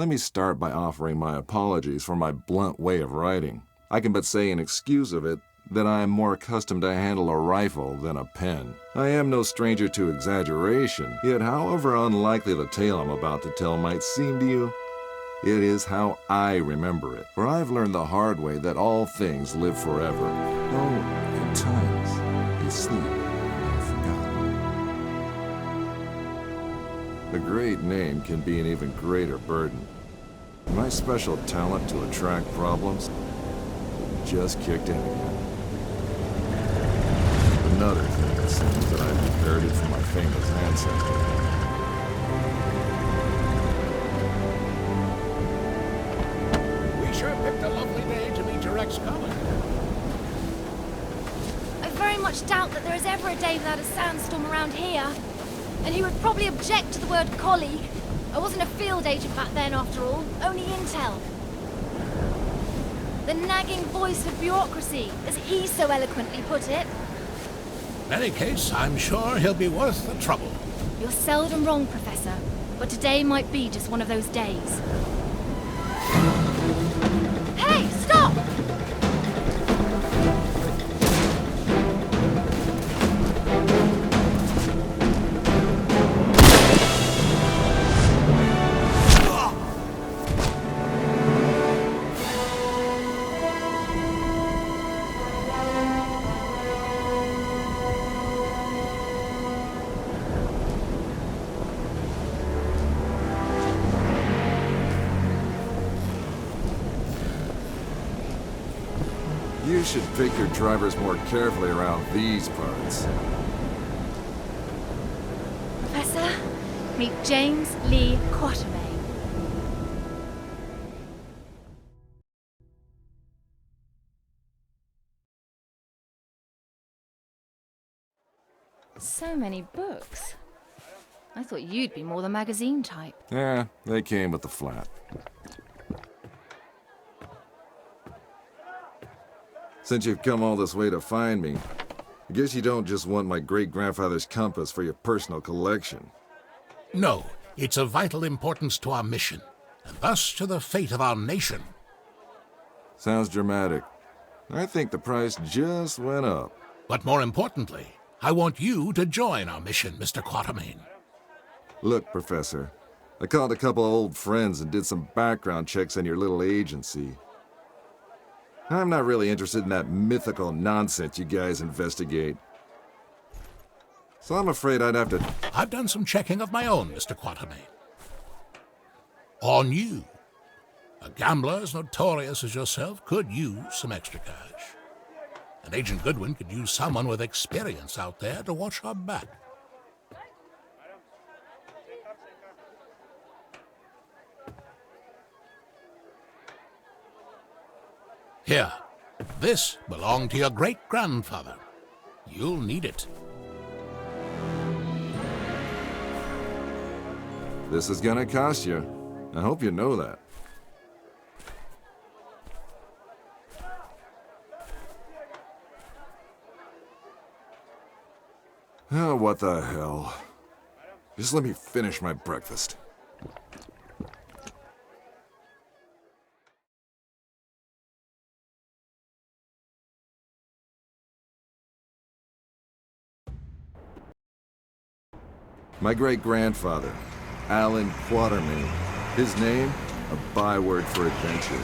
Let me start by offering my apologies for my blunt way of writing. I can but say in excuse of it that I am more accustomed to handle a rifle than a pen. I am no stranger to exaggeration, yet however unlikely the tale I'm about to tell might seem to you, it is how I remember it. For I've learned the hard way that all things live forever. Though, at times, they sleep and are forgotten. A great name can be an even greater burden. My special talent to attract problems just kicked in again. Another thing, it seems, that I've inherited from my famous ancestor. Sure picked a lovely day to meet your ex-colleague. I very much doubt that there is ever a day without a sandstorm around here. And he would probably object to the word colleague. I wasn't a field agent back then, after all. Only intel. The nagging voice of bureaucracy, as he so eloquently put it. In any case, I'm sure he'll be worth the trouble. You're seldom wrong, Professor. But today might be just one of those days. Hey, stop! You should pick your drivers more carefully around these parts. Professor, meet James Lee Quatermain. So many books. I thought you'd be more the magazine type. Yeah, they came with the flat. Since you've come all this way to find me, I guess you don't just want my great-grandfather's compass for your personal collection. No, it's of vital importance to our mission, and thus to the fate of our nation. Sounds dramatic. I think the price just went up. But more importantly, I want you to join our mission, Mr. Quatermain. Look, Professor, I called a couple of old friends and did some background checks on your little agency. I'm not really interested in that mythical nonsense you guys investigate. So I'm afraid I'd have to... I've done some checking of my own, Mr. Quatermain. On you. A gambler as notorious as yourself could use some extra cash. And Agent Goodwin could use someone with experience out there to watch her back. Here, this belonged to your great-grandfather. You'll need it. This is gonna cost you. I hope you know that. Oh, what the hell. Just let me finish my breakfast. My great-grandfather, Alan Quatermain. His name, a byword for adventure,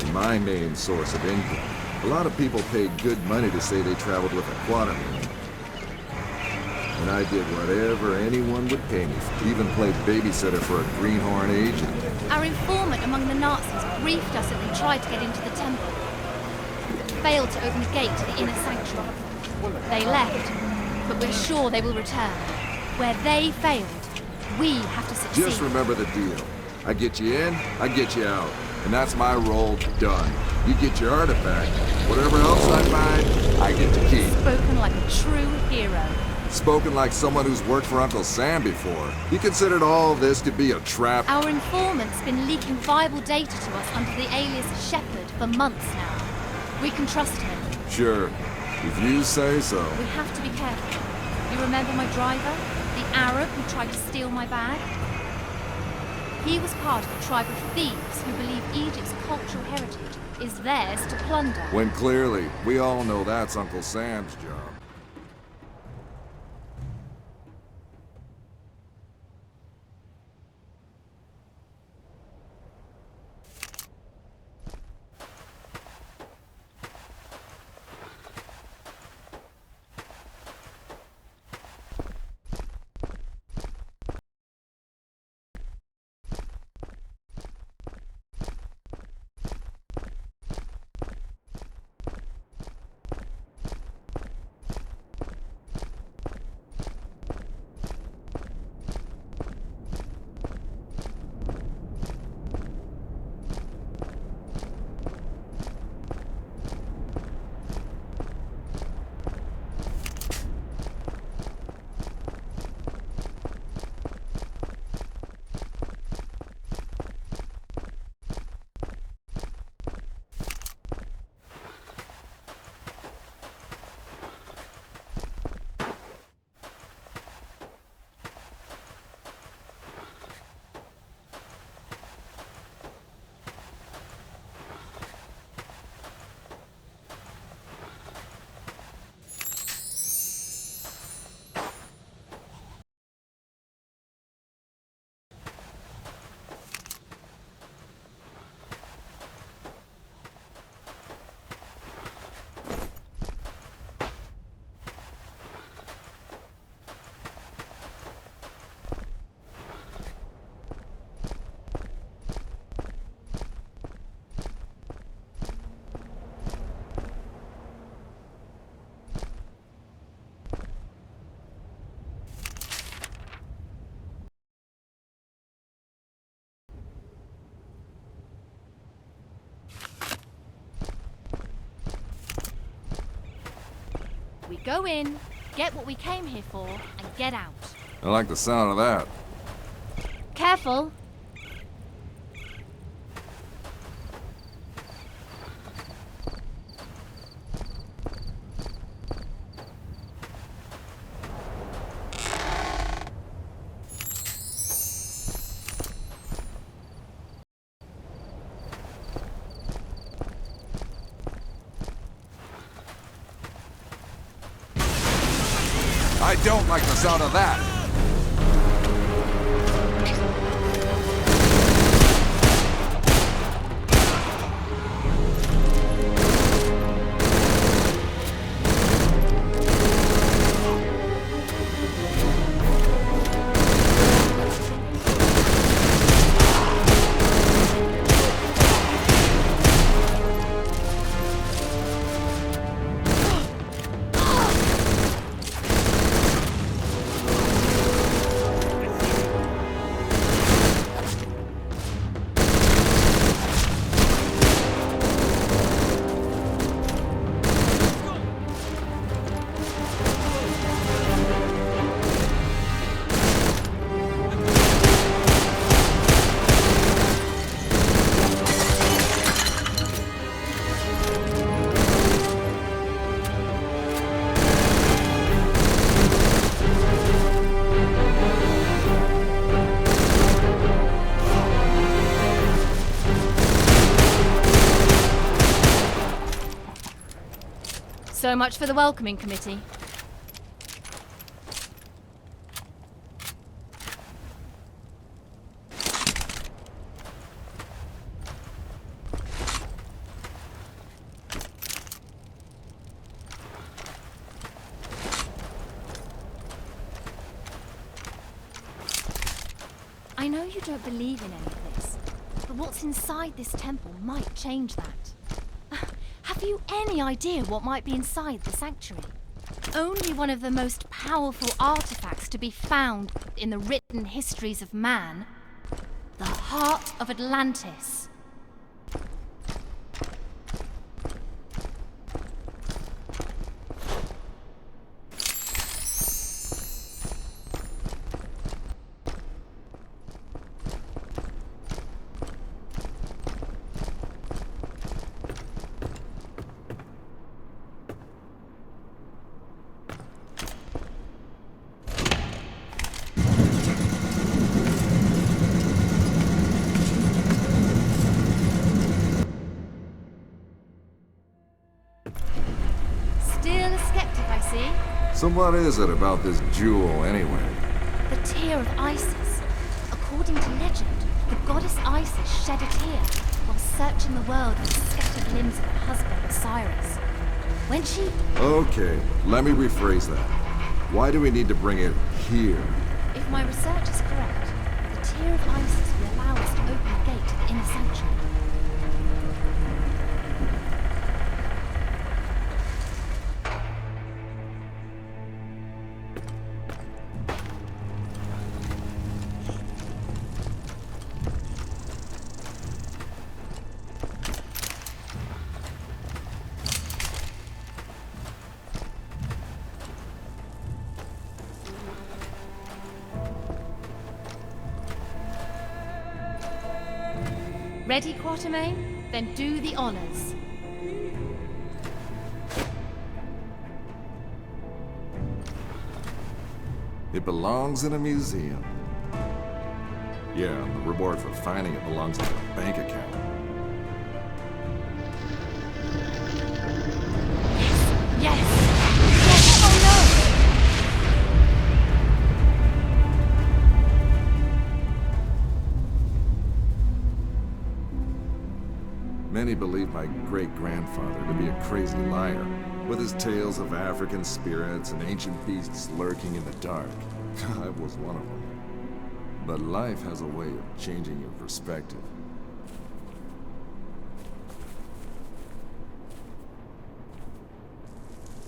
and my main source of income. A lot of people paid good money to say they traveled with a Quatermain. And I did whatever anyone would pay me for. Even played babysitter for a greenhorn agent. Our informant among the Nazis briefed us that they tried to get into the temple. Failed to open the gate to the inner sanctuary. They left, but we're sure they will return. Where they failed, we have to succeed. Just remember the deal. I get you in, I get you out. And that's my role done. You get your artifact. Whatever else I find, I get to keep. Spoken like a true hero. Spoken like someone who's worked for Uncle Sam before. He considered all this to be a trap. Our informant's been leaking viable data to us under the alias Shepherd for months now. We can trust him. Sure, if you say so. We have to be careful. You remember my driver? The Arab who tried to steal my bag? He was part of a tribe of thieves who believe Egypt's cultural heritage is theirs to plunder. When clearly, we all know that's Uncle Sam's job. We go in, get what we came here for, and get out. I like the sound of that. Careful! I don't like the sound of that. So much for the welcoming committee. I know you don't believe in any of this, but what's inside this temple might change that. Have you any idea what might be inside the sanctuary? Only one of the most powerful artifacts to be found in the written histories of man. The heart of Atlantis. So what is it about this jewel, anyway? The tear of Isis. According to legend, the goddess Isis shed a tear while searching the world for the scattered limbs of her husband, Osiris. When she... Okay, let me rephrase that. Why do we need to bring it here? If my research is correct, the tear of Isis will allow us to open the gate to the inner sanctuary. Ready, Quatermain? Then do the honors. It belongs in a museum. Yeah, and the reward for finding it belongs in a bank account. Yes! Yes! Oh no! Many believe my great-grandfather to be a crazy liar, with his tales of African spirits and ancient beasts lurking in the dark. I was one of them. But life has a way of changing your perspective.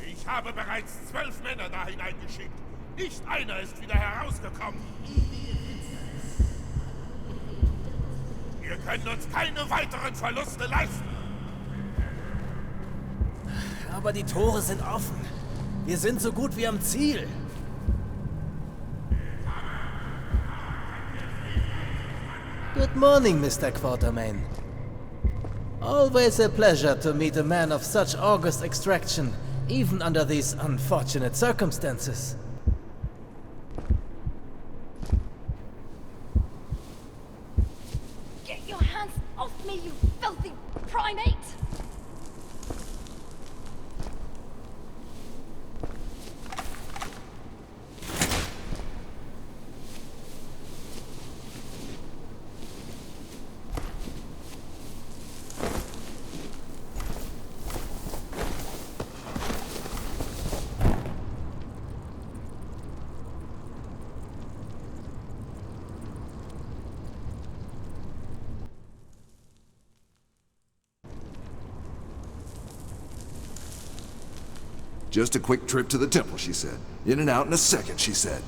Ich habe bereits 12 Männer da hineingeschickt. Nicht einer ist wieder herausgekommen. Wir können uns keine weiteren Verluste leisten. Aber die Tore sind offen. Wir sind so gut wie am Ziel. Good morning, Mr. Quatermain. Always a pleasure to meet a man of such august extraction, even under these unfortunate circumstances. Get your hands off me, you filthy primate! Just a quick trip to the temple, she said. In and out in a second, she said.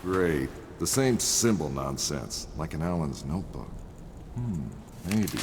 Great. The same symbol nonsense, like in Alan's notebook. Maybe.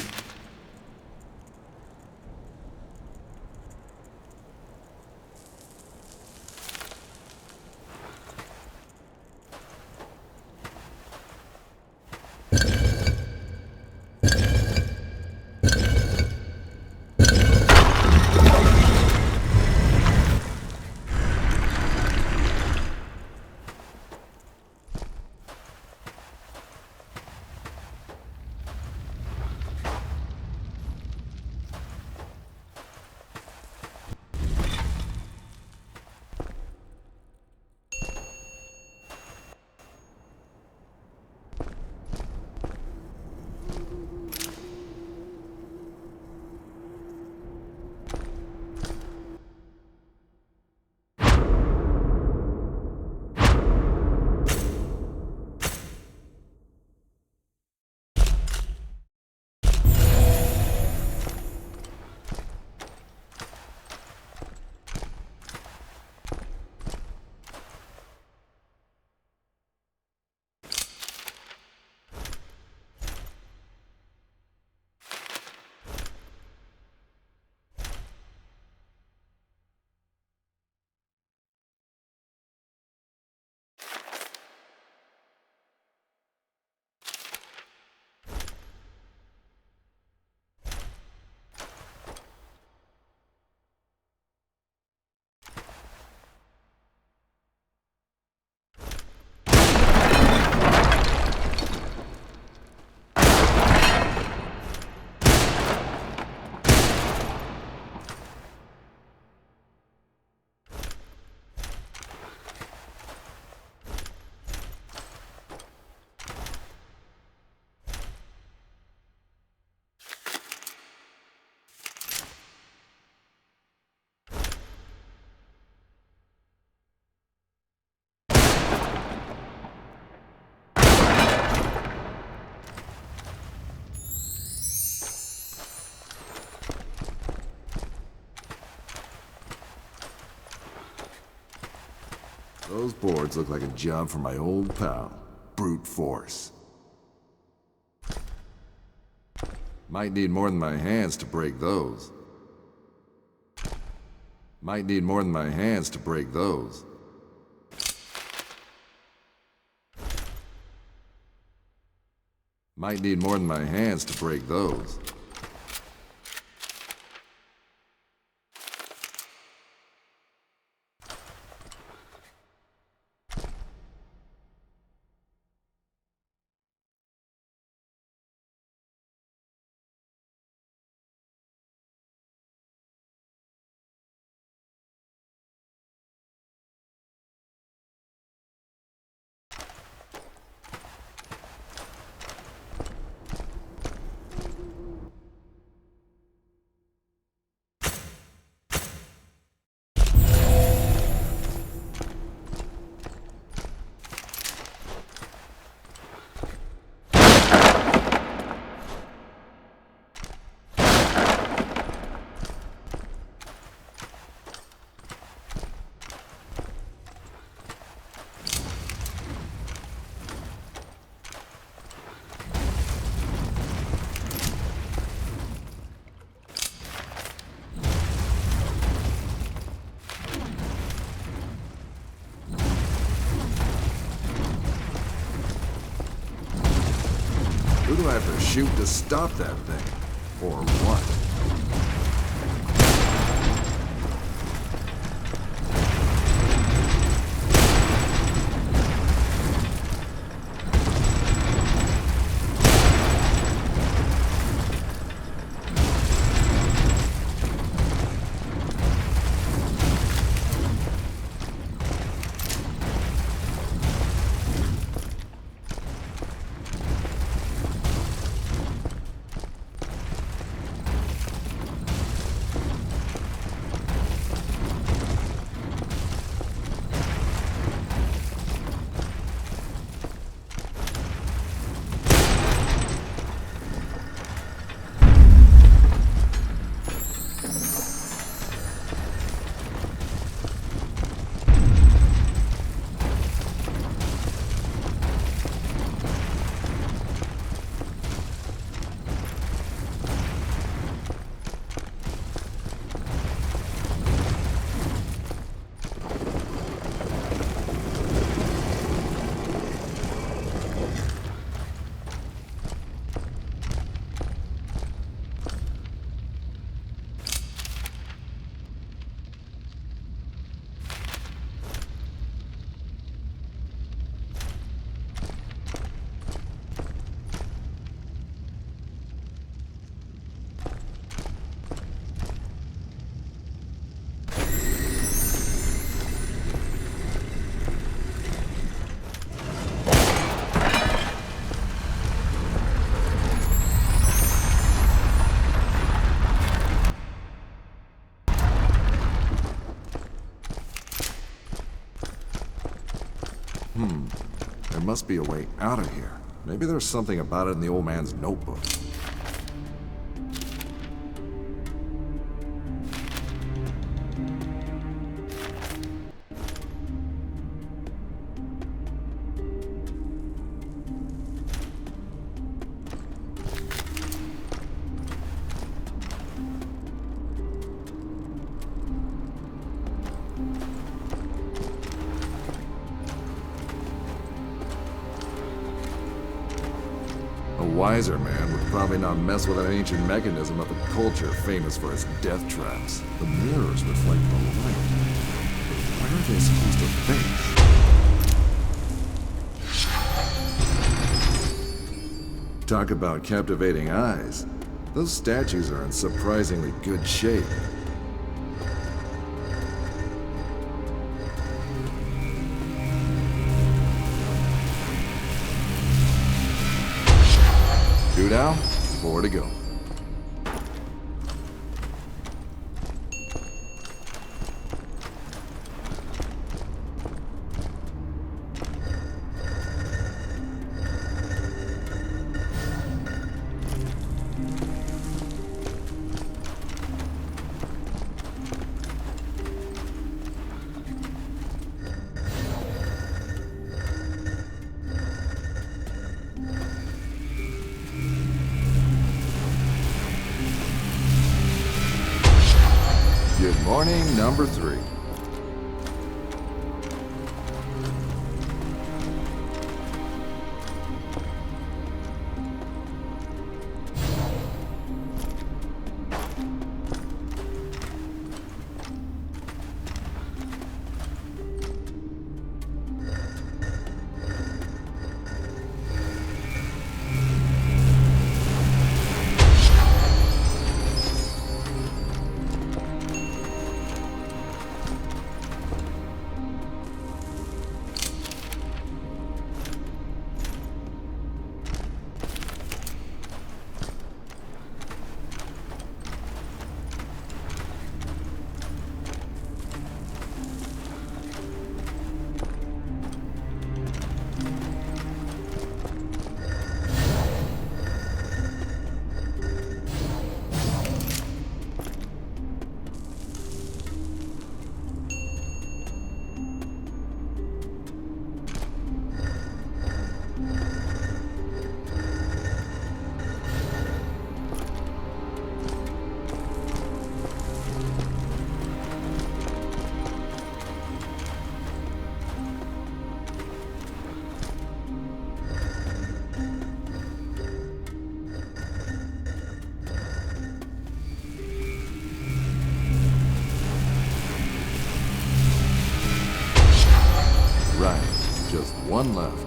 Those boards look like a job for my old pal, Brute Force. Might need more than my hands to break those. Might need more than my hands to break those. Might need more than my hands to break those. Who do I have to shoot to stop that thing? Or what? There must be a way out of here. Maybe there's something about it in the old man's notebook. A wiser man would probably not mess with an ancient mechanism of a culture famous for its death traps. The mirrors reflect the light. Where are they supposed to face? Talk about captivating eyes. Those statues are in surprisingly good shape. Two down, 4 to go. Morning number 3. Just one left.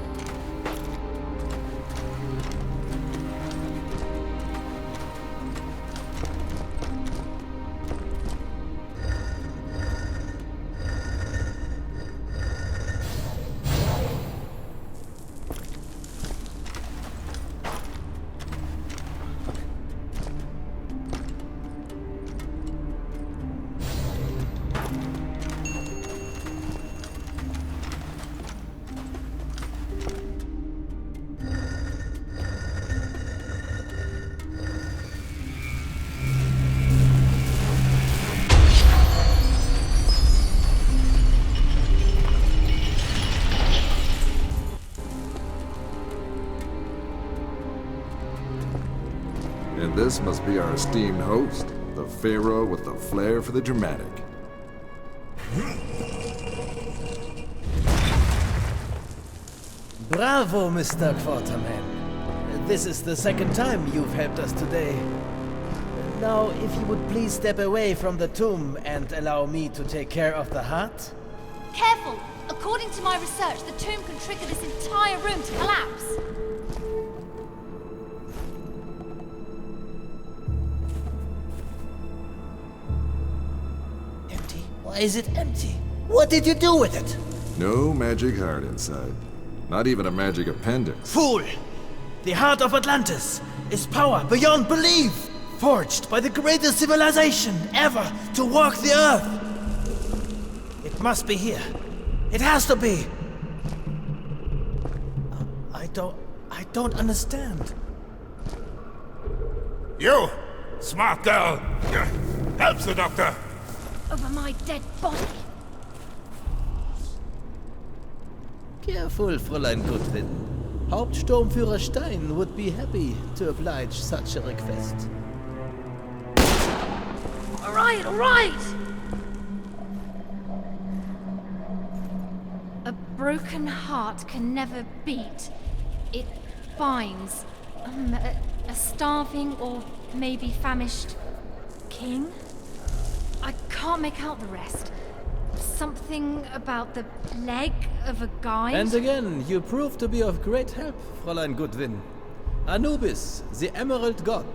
And this must be our esteemed host, the Pharaoh with the flair for the dramatic. Bravo, Mr. Quarterman. This is the second time you've helped us today. Now, if you would please step away from the tomb and allow me to take care of the heart. Careful! According to my research, the tomb can trigger this entire room to collapse. Empty? Why is it empty? What did you do with it? No magic heart inside. Not even a magic appendix. Fool! The heart of Atlantis is power beyond belief, forged by the greatest civilization ever to walk the earth. It must be here. It has to be. I don't understand. You, smart girl. Help the doctor. Over my dead body. Careful, Fräulein Goodwin. Hauptsturmführer Stein would be happy to oblige such a request. All right. A broken heart can never beat. It binds. A starving or maybe famished king? I can't make out the rest. Something about the leg of a guide? And again, you prove to be of great help, Fräulein Goodwin. Anubis, the Emerald God.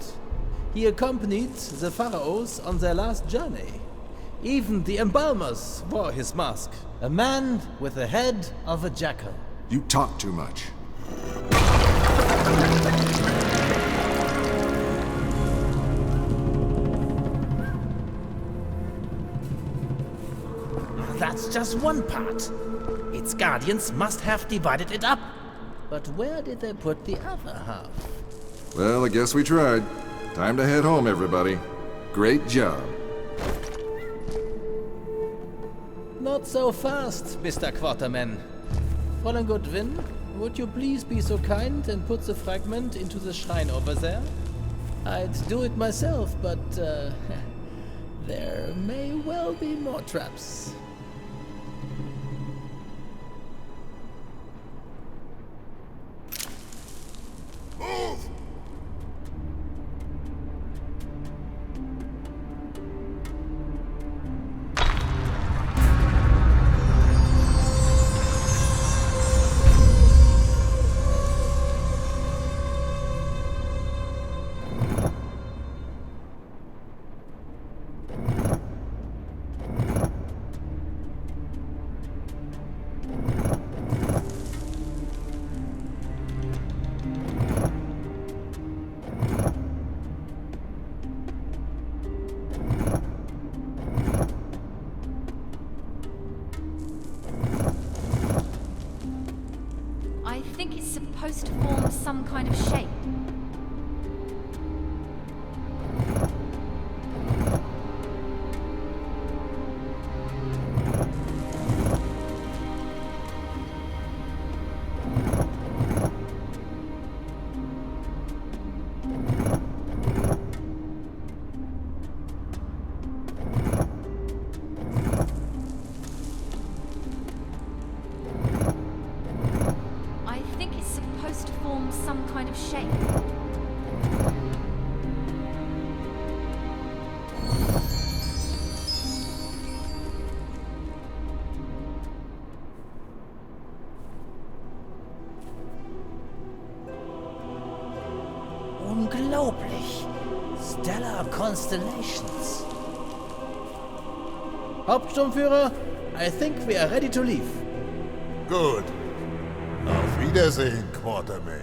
He accompanied the pharaohs on their last journey. Even the embalmers wore his mask. A man with the head of a jackal. You talk too much. That's just one part. Its guardians must have divided it up. But where did they put the other half? Well, I guess we tried. Time to head home, everybody. Great job. Not so fast, Mr. Quarterman. Fräulein Goodwin, would you please be so kind and put the fragment into the shrine over there? I'd do it myself, but There may well be more traps. Move! I think it's supposed to form some kind of shape. I think it's supposed to form some kind of shape. Unglaublich. Stellar Constellations. Hauptsturmführer, I think we are ready to leave. Gut. Auf Wiedersehen, Quatermain.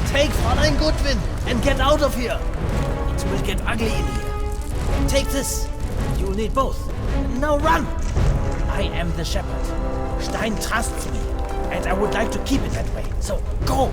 Take Fräulein Goodwin and get out of here. It will get ugly in here. Take this. You will need both. Now run. I am the shepherd. Stein trusts me, and I would like to keep it that way. So go.